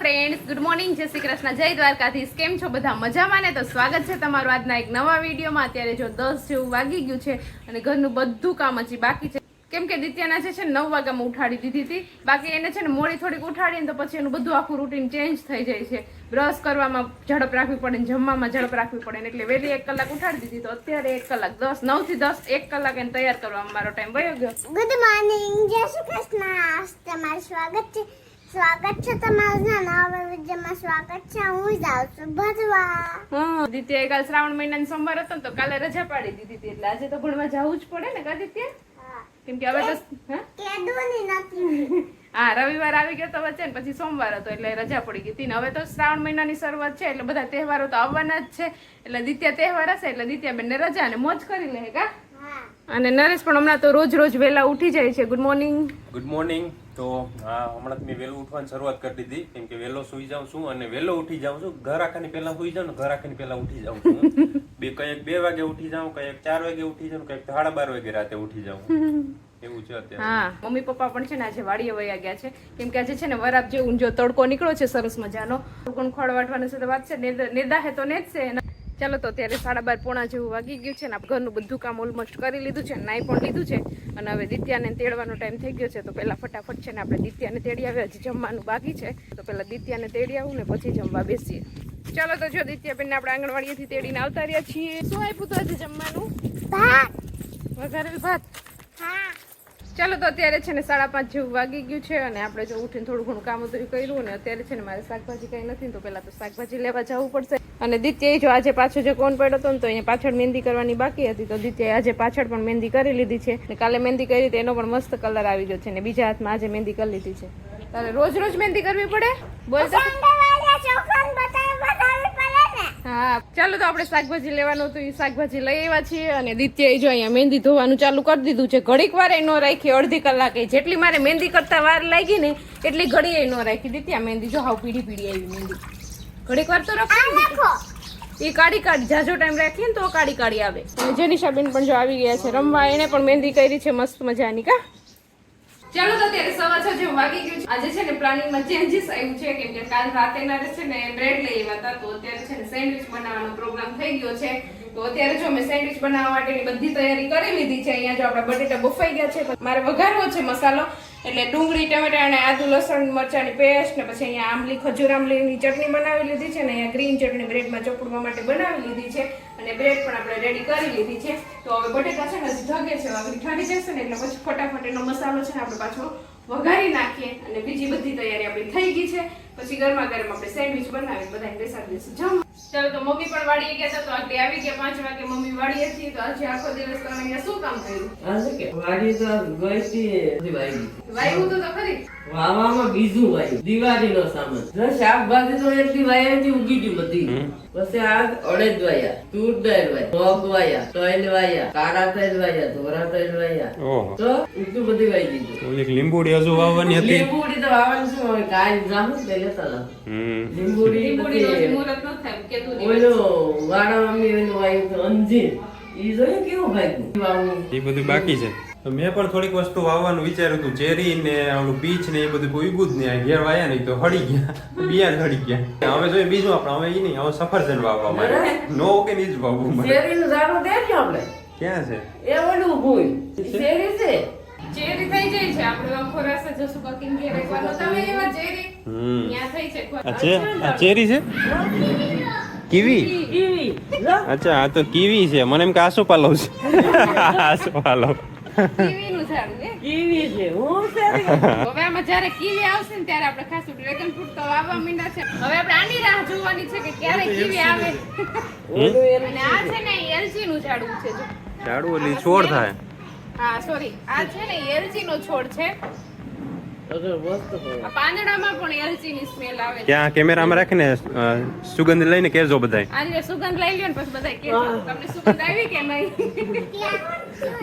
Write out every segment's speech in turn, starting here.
Friends, good morning, જય શ્રી કૃષ્ણ, જય દ્વારકાધીશ. કેમ છો બધા? મજામાં ને? તો સ્વાગત છે તમારું આજના એક નવા વિડીયોમાં. અત્યારે જો 10 જેવું વાગી ગયું છે અને ઘરનું બધું કામ હજી બાકી છે. કેમ કે દિત્યાના છે 9 વાગ્યામાં ઉઠાડી દીધી હતી. બાકી એને છે ને મોડી થોડીક ઉઠાડીને તો પછી એનું બધું આખું રૂટીન ચેન્જ થઈ જાય છે. બ્રશ કરવામાં ઝડપ રાખવી પડે ને જમવામાં ઝડપ રાખવી પડે ને એટલે વહેલી 1 કલાક ઉઠાડી દીધી. તો અત્યારે 1 કલાક 9 થી 10 1 કલાક એને તૈયાર કરવામાં મારો ટાઈમ વયો ગયો. ગુડ મોર્નિંગ, જય શ્રી કૃષ્ણ. તમારું સ્વાગત છે તમારું નવા વિડીયોમાં. સ્વાગત છે. હું જાઉં છું ભરવા. દિત્યાએ કાલ શ્રાવણ મહિનાની સોમવાર હતો ને તો કાલે રજા પાડી દીધી હતી એટલે આજે તો ભણવા જવું જ પડે ને કા દિત્યા? કેમ કે હવે તો હા રવિવાર આવી ગયો તો વચ્ચે ને પછી સોમવાર હતો એટલે રજા પડી ગઈ હતી ને હવે તો શ્રાવણ મહિનાની શરૂઆત છે એટલે બધા તહેવારો તો આવવાના જ છે. એટલે દિત્યા તહેવાર હશે એટલે દિત્યા બેન ને રજા ને મોજ કરી લે કા. અને નરેશ પણ હમણાં તો રોજ રોજ વહેલા ઉઠી જાય છે. Good morning. Good morning. તો હા હમણાં મેં વહેલું ઉઠવાની શરૂઆત કરી દીધી કેમ કે વહેલો સુઈ જાઉં છું અને વહેલો ઉઠી જાઉં છું. ઘર આખાની પહેલા સુઈ જાઉં ને ઘર આખાની પહેલા ઉઠી જાઉં છું. કંઈક 2 વાગે ઉઠી જાઉં, કંઈક 4 વાગે ઉઠી જાઉં, કંઈક 12:30 વાગે રાતે ઉઠી જાઉં. એવું છે અત્યારે. હા, મમ્મી પપ્પા પણ છે ને આજે વાડીએ વયા ગયા છે કેમ કે આજે છે ને વરાપ જેવું જો તડકો નીકળ્યો છે સરસ મજાનો. કોણ ખોળ વાટવાનું છે તો વાત છે નિર્દાહે તો ને જ છે. ચાલો તો અત્યારે 12:30 પોણા જેવું વાગી ગયું છે ને ઘરનું બધું કામ ઓલમોસ્ટ કરી લીધું છે, નાઈ પણ લીધું છે અને હવે દિત્યાને તેડવાનો ટાઈમ થઈ ગયો છે. તો પહેલા ફટાફટ છે ને આપણે દિત્યાને તેડી આવ્યા. હજી જમવાનું બાકી છે તો પહેલા દિત્યાને તેડી આવું ને પછી જમવા બેસીએ. ચાલો તો જો દિત્યાબેનને આપણે આંગણવાડીએથી તેડીને આવતા રહ્યા છીએ. શું આપ્યું તો આજે જમવાનું? ભાત. વઘારેલ ભાત. હા. ચાલો તો અત્યારે છે ને 5:30 જેવું વાગી ગયું છે અને આપણે જો ઉઠીને થોડું ઘણું કામ બધું કર્યું ને અત્યારે છે ને મારે શાકભાજી કઈ નથી તો પહેલા તો શાકભાજી લેવા જવું પડશે. અને દિત્યાએ જો આજે પાછો જે કોણ પડ્યો હતો ને તો અહીંયા પાછળ મહેંદી કરવાની બાકી હતી તો દિત્યાએ આજે પાછળ પણ મહેંદી કરી લીધી છે ને કાલે મહેંદી કરી હતી એનો પણ મસ્ત કલર આવી ગયો છે ને બીજા હાથમાં આજે મહેંદી કરી લીધી છે. તારે રોજ રોજ મહેંદી કરવી પડે? બોલતા હા. ચાલો તો આપણે શાકભાજી લેવાનું હતું એ શાકભાજી લઈ આવ્યા છીએ અને દિત્યાએ જો અહીંયા મહેંદી ધોવાનું ચાલુ કરી દીધું છે. ઘડીક વાર ન રાખી, અડધી કલાકે. જેટલી મારે મહેંદી કરતા વાર લાગી ને એટલી ઘડીએ ન રાખી. દિત્યા મહેંદી જો હાવ પીડી પીડી આવી મહેંદી. ઘડીક વાર તો રાખો એ કાઢી જાજો ટાઈમ રાખીએ ને તો કાઢી આવે. અને જેનિશાબેન પણ જો આવી ગયા છે રમવા. એને પણ મહેંદી કરી છે મસ્ત મજાની કા. ચાલો તો અત્યારે 6:15 જેવું વાગી ગયું છે. આજે છે ને પ્લાનિંગમાં ચેન્જીસ આવ્યું છે કેમ કે કાલ રાતે ના છે ને બ્રેડ લઈ આવ્યા હતા તો અત્યારે છે ને સેન્ડવિચ બનાવવાનો પ્રોગ્રામ થઈ ગયો છે. તો અત્યારે જો મેં સેન્ડવિચ બનાવવા માટેની બધી તૈયારી કરી લીધી છે. અહીંયા જો આપણા બટેટા બફાઈ ગયા છે. મારે વઘારવો છે મસાલો એટલે ડુંગળી, ટમેટા અને આદુ લસણ મરચાની પેસ્ટ ને પછી અહીંયા આંબલી ખજૂર આંબલીની ચટણી બનાવી લીધી છે ને અહીંયા ગ્રીન ચટણી બ્રેડમાં ચોપડવા માટે બનાવી લીધી છે અને બ્રેડ પણ આપણે રેડી કરી લીધી છે. તો હવે બટેટા છે ને ઢગે છે, હવે ઠરી જશે ને એટલે પછી ફટાફટ એનો મસાલો છે ને આપણે પાછો વઘારી નાખીએ અને બીજી બધી તૈયારી આપણી થઈ ગઈ છે. પછી ગરમા ગરમ આપણે સેન્ડવિચ બનાવી બધાને બેસાડી દઈશું જમ. ચાલો તો મમ્મી પણ વાડીએ ગયા હતા તો આટલી આવી ગયા 5 વાગે મમ્મી વાડીએ હતી. તો આજે આખો દિવસ તમે અહીંયા શું કામ કર્યું? આજે કે વાડી તો ગઈતી વાયુ તો ખરી વાવામાં બીજું વાયુ દિવાળીનો સામાન. જો શાકભાજી તો એટલી વાયાથી ઉગી ગઈ બધી. પછી આ અડદ વાયા, તુર દાળ વાયા, મગ વાયા, તલ વાયા, કાળા તલ વાયા, ધોરા તલ વાયા. તો એટલું બધી વાઈ દીધું. એક લીંબુડી હજુ વાવવાની હતી. લીંબુડી તો વાવવાની શું હવે કાઈ જામું તે લેતા લાવ. લીંબુડી મુહૂર્ત ન થાય કેતું નહીં. ઓલો વાડા મમ્મી એનું વાયુ તો અંજીર ઈ જોયું કેવું ભાગ્યું વાવું. એ બધું બાકી છે. મેં પણ થોડીક વસ્તુ વાવવાનું વિચાર્યું હતું. ચેરી ને ઓલું પીચ ને એ બધું ઉગ્યું જ નહીં. ઘેર વાયા નહીં તો હળી ગયા, બિયા જ હળી ગયા. હવે જોઈએ બીજું આપણે હવે ઈ નહીં, હવે સફરજન વાવવા મારે નો કે નહીં જ વાવવું મારે. શેરીનું ઝાડું દે ને આપણે ક્યાં છે? એ ઓલું ભૂઈ શેરી છે. ચેરી થઈ જાય છે આપણે આખો રસ જસુ કકિંગ કે રેવાનો તમે એવા ચેરી ત્યાં થઈ છે. આ ચેરી છે? કીવી? કીવી. અચ્છા આ તો કીવી છે. મને એમ કે આસોપાલવ છે. આસોપાલવ કીવીનું ઝાડ હે. કીવી છે. હું શેરી. હવે આમાં જ્યારે કીવી આવશે ને ત્યારે આપણે ખાસું ડ્રેગન ફ્રૂટ તો વાવવા માંડ્યા છે. હવે આપણે આની રાહ જોવાની છે કે ક્યારે કીવી આવે. અને આ છે ને એલચી નું ઝાડું છે જો. ઝાડુ ઓલી છોડ થાય. હા સોરી આ છે ને એલચી નો છોડ છે. આ પાંદડામાં પણ એલચી ની સ્મેલ આવે છે. ક્યાં કેમેરામાં રાખીને સુગંધ લઈને કેજો બધાય. આજે સુગંધ લઈ લ્યો ને પછી બધાય કેજો તમને સુગંધ આવી કે નહીં.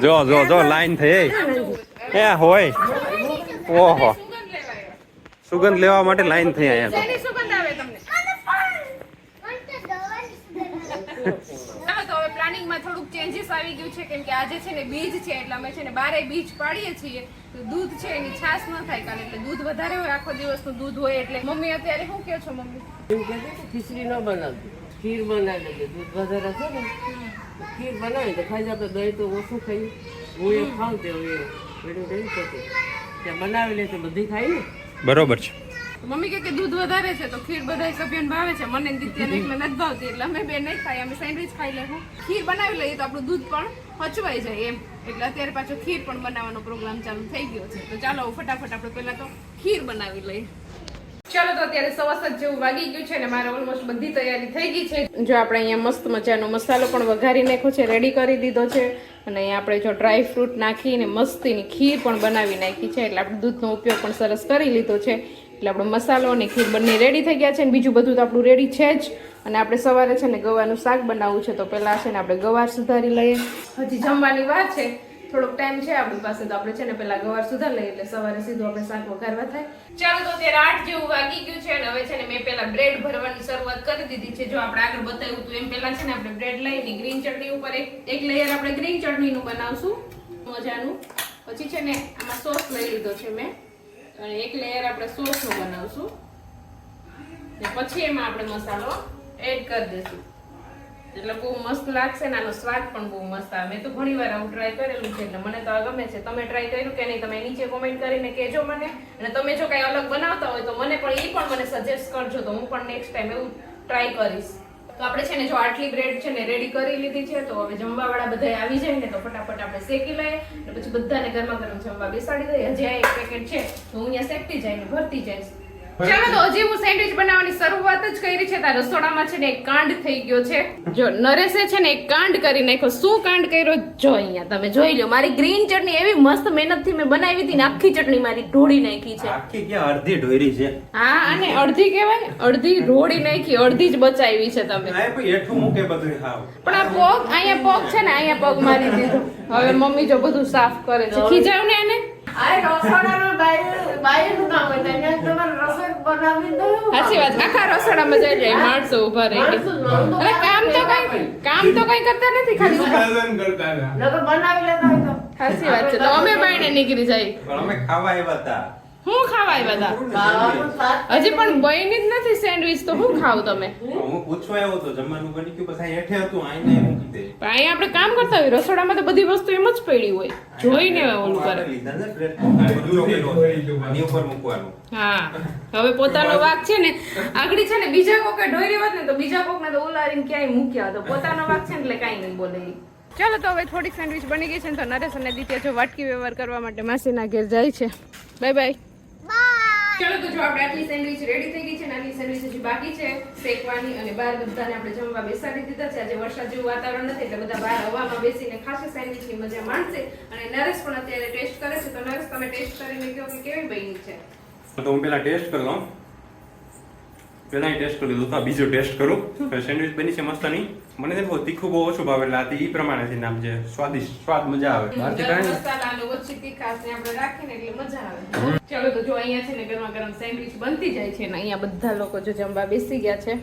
જો લાઈન થઈ એ હોય. ઓહો સુગંધ લેવાય. સુગંધ લેવા માટે લાઈન થઈ અહીંયા તો. શેની સુગંધ આવે તમને? ચાલો તો હવે પ્લાનિંગમાં થોડુંક ચેન્જીસ આવી ગયું છે કેમ કે આજે છે ને બીજ છે એટલે અમે છે ને બારે બીજ પાડીએ છીએ તો દૂધ છે એની છાશ ન થાય કારણ એટલે દૂધ વધારે હોય આખો દિવસનું દૂધ હોય એટલે મમ્મી અત્યારે શું કહો છો મમ્મી એવું કહેતી કે ખીચડી ન બનાવતી, ખીર બનાવી દેજે. દૂધ વધારે છે ને ખીર બનાવી તો ખાઈ આપણે દહીં તો ઓછું ખાઈ. હું એ ખાઉં તે હવે પેલું નહીં થતું ત્યાં બનાવી લે તો બધી ખાઈ ને. બરોબર છે. મમ્મી કહે કે દૂધ વધારે છે તો ખીર બધા સભ્યોને ભાવે છે મને ને દિત્યાને એકને નથી ભાવતી એટલે અમે બે નહીં ખાઈ અમે સેન્ડવિચ ખાઈ લેવું ખીર બનાવી લઈએ તો આપણું દૂધ પણ પચવાઈ જાય એમ એટલે અત્યારે પાછો ખીર પણ બનાવવાનો પ્રોગ્રામ ચાલુ થઈ ગયો છે તો ચાલો ફટાફટ આપણે પહેલા તો ખીર બનાવી લઈએ. ચાલો તો અત્યારે 7:15 જેવું વાગી ગયું છે અને મારે ઓલમોસ્ટ બધી તૈયારી થઈ ગઈ છે. જો આપણે અહીંયા મસ્ત મજાનો મસાલો પણ વઘારી નાખ્યો છે, રેડી કરી દીધો છે અને અહીંયા આપણે જો ડ્રાય ફ્રૂટ નાખીને મસ્તીની ખીર પણ બનાવી નાખી છે એટલે આપણે દૂધનો ઉપયોગ પણ સરસ કરી લીધો છે એટલે આપણો મસાલો અને ખીર બંને રેડી થઈ ગયા છે અને બીજું બધું તો આપણું રેડી છે જ. અને આપણે સવારે છે ને ગવાનું શાક બનાવવું છે તો પહેલાં છે ને આપણે ગવાર સુધારી લઈએ. હજી જમવાની વાર છે, થોડોક ટાઈમ છે આપણી પાસે તો આપણે છે ને પહેલા ગવાર સુધાર લઈએ એટલે સવારે સીધું આપણે શાક વઘારવા થાય. ચાલો તો અત્યારે 8 જેવું વાગી ગયું છે અને હવે છે ને મેં પહેલા બ્રેડ ભરવાની શરૂઆત કરી દીધી છે. જો આપણે આગળ બતાવ્યું હતું એમ પહેલા છે ને આપણે બ્રેડ લઈને ગ્રીન ચટણી ઉપર એક લેયર આપણે ગ્રીન ચટણીનું બનાવશું મજાનું. પછી છે ને આમાં સોસ લઈ લીધો છે મેં અને એક લેયર આપણે સોસનું બનાવશું ને પછી એમાં આપણે મસાલો એડ કરી દઈશું એટલે બહુ મસ્ત લાગશે ને આનો સ્વાદ પણ બહુ મસ્ત આવે. મેં તો ઘણી વાર આવું ટ્રાય કરેલું છે એટલે મને તો આ ગમે છે. તમે ટ્રાય કર્યું કે નહીં તમે નીચે કોમેન્ટ કરીને કહેજો મને અને તમે જો કંઈ અલગ બનાવતા હોય તો મને પણ એ પણ મને સજેસ્ટ કરજો તો હું પણ નેક્સ્ટ ટાઈમ એવું ટ્રાય કરીશ. તો આપણે છે ને જો આટલી બ્રેડ છે ને રેડી કરી લીધી છે તો હવે જમવાવાળા બધા આવી જાય ને તો ફટાફટ આપણે શેકી લઈએ અને પછી બધાને ગરમા ગરમ જમવા બેસાડી દઈએ. હજી આ એક પેકેટ છે તો હું અહીંયા શેકતી જાય ને ભરતી જઈશ. ચાલો તો હજી હું સેન્ડવિચ બનાવવાની શરૂઆત જ કરી છે ત્યાં રસોડામાં છે ને એક કાંડ થઈ ગયો છે. જો નરેશે છે ને એક કાંડ કરી નાખ્યો. શું કાંડ કર્યો જો અહીંયા તમે જોઈ લો. મારી ગ્રીન ચટણી એવી મસ્ત મહેનતથી મેં બનાવી હતી ને આખી ચટણી મારી ઢોળી નાખી છે. આખી ક્યાં અડધી ઢોરી છે. હા અને અડધી કહેવાય અડધી ઢોળી નાખી અડધી જ બચાવી છે તમે. આ કોઈ હેઠું મૂકે બધું ખાવ. પણ આ પગ અહીંયા પગ છે ને અહીંયા પગ મારી દીધો. હવે મમ્મી જો બધું સાફ કરે છે. ખીજાવ ને એને. આ રસોડામાં બાયનું કામ હોય ત્યાં તમારે રસોઈ બનાવી દો. સાચી વાત. આખા રસોડામાં જઈ જાય માણસો ઉભા રહી અરે કામ તો કઈ કરતા નથી ખાલી નકર બનાવી લેતા હોય તો. સાચી વાત છે. તો અમે બાયણે નીકળી જાય. પણ અમે ખાવા આવ્યા હતા. હું ખાવા આવ્યા ખાવાનું હતા હજી પણ બની જ નથી સેન્ડવિચ તો હું ખાવ તમે. હું પૂછવા આવ્યો તો જમવાનું બની ગયું પછી હેઠે હતું આઈને મૂકી દે. પણ અહીંયા આપણે કામ કરતા હોય રસોડામાં તો બધી વસ્તુ એમ જ પડી હોય જોઈને ઓલું કરે. લીધા ને બ્રેડ આની ઉપર મૂકવાનું. હા હવે પોતાનો વાક છે ને આગળ છે ને બીજા કોકે ઢોરી હોત ને તો બીજા કોકને તો ઉલારીને ક્યાંય મૂક્યા તો પોતાનો વાક છે ને એટલે કાંઈ નહીં બોલે. ચાલો તો હવે થોડીક સેન્ડવિચ બની ગઈ છે ને તો નરેશ અને દિત્યા જો વાટકી વ્યવહાર કરવા માટે માસીના ઘેર જાય છે. Bye bye. ચાલો તો જો આપણે આટલી સેન્ડવિચ રેડી થઈ ગઈ છે ને આટલી સેન્ડવિચ હજી બાકી છે શેકવાની અને બહાર બધાને આપણે જમવા બેસાડી દીધા છે. આજે વરસાદ જેવું વાતાવરણ નથી એટલે બધા બહાર હવામાં બેસીને ખાશે સેન્ડવિચની મજા માણશે અને નરેશ પણ અત્યારે ટેસ્ટ કરે છે. તો નરેશ તમે ટેસ્ટ કરીને કહો કે કેવી બની છે. તો હું પેલા ટેસ્ટ કરી લઉં. પેલા ટેસ્ટ કરી લીધું તો બીજો ટેસ્ટ કરું. સેન્ડવિચ બની છે મસ્ત નહીં. મને તો બહુ તીખું બહુ ઓછું ભાવે એટલે આથી ઈ પ્રમાણે છે નામ છે સ્વાદિષ્ટ સ્વાદ મજા આવે. બહારથી કાંઈ નહીં. મસાલાનો ઓછી તીખાશ ને આપણે રાખીને એટલે મજા આવે. ચાલો તો જો અહીંયા છે ને ગરમા ગરમ સેન્ડવિચ બનતી જાય છે ને અહીંયા બધા લોકો જો જમવા બેસી ગયા છે.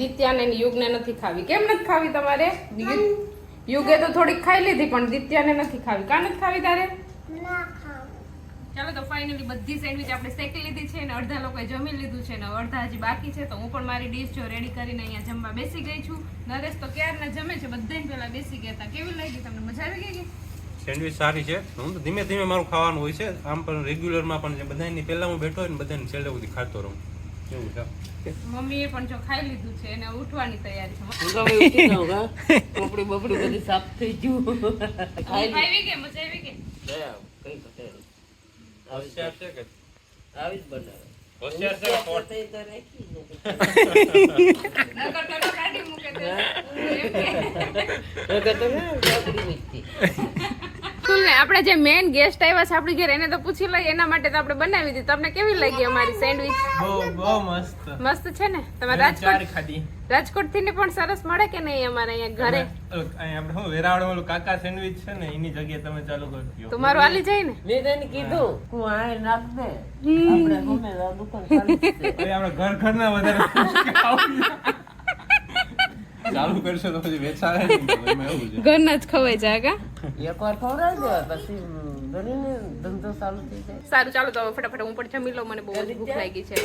દિત્યાને ને યુગને નથી ખાવી. કેમ નથી ખાવી તમારે? યુગે તો થોડીક ખાઈ લીધી પણ દિત્યાને નથી ખાવી. કા નથી ખાવી તારે? ના ખાવ. ચાલો તો ફાઇનલી બધી સેન્ડવિચ આપણે શેકી લીધી છે અને અડધા લોકોએ જમી લીધું છે ને અડધા હજી બાકી છે. તો હું પણ મારી ડીશ જો રેડી કરીને અહીંયા જમવા બેસી ગઈ છું. નરેશ તો ક્યારના જમે છે બધાને પહેલા બેસી ગયા હતા. કેવી લાગી તમને? મજા આવી ગઈ કે? સેન્ડવિચ સારી છે. હું તો ધીમે ધીમે મારું ખાવાનું હોય છે. આમ પણ રેગ્યુલરમાં પણ છે બધાની પહેલા હું બેઠો હોય ને બધાને છેલ્લે સુધી ખાતો રહું એવું છે. મમ્મીએ પણ જો ખાઈ લીધું છે અને ઉઠવાની તૈયારી છે. હું તો હવે ઉઠી જાઉં કા. કપડી બપડી બધી સાફ થઈ ગયું. આવી કે મજા આવી કે? કઈ ઘટે નહીં. હોશિયાર છે કે આવી જ બનાવે. હોશિયાર છે કે પોટ? તો રાખી ને. નકર તો કાઢી મૂકે તો. નકર તો ના કપડી મૂકતી. ને આપણે જે મેઇન ગેસ્ટ આવ્યા છે આપણી ઘેર એને તો પૂછી લઈએ એના માટે તો આપણે બનાવી દીધી. તમને કેવી લાગી અમારી સેન્ડવિચ? બહુ મસ્ત મસ્ત છે ને? તમારે રાજકોટ થી ને પણ સરસ મળે કે નહીં અમારે અહીંયા ઘરે? આપણે હું વેરાવળ ઓલું કાકા સેન્ડવિચ છે ને એની જગ્યાએ તમે ચાલુ કરજો. તમારું આલી જાય ને? મેં તને કીધું હું આ નાખ દે આપણે ગમે આ દુકાન ચાલુ જ છે. હવે આપણે ઘર ઘરના વધારે ચાલુ ચાલુ કરશો તો પછી વેચાય નહીં તો એમાં એવું છે. ઘરના જ ખવાય જાય કા એકવાર ખવડાવી દેવાય પછી બનીને ધંધો ચાલુ થઈ જાય. સારું ચાલો તો હવે ફટાફટ હું પણ જમી લઉં, મને બહુ ભૂખ લાગી છે.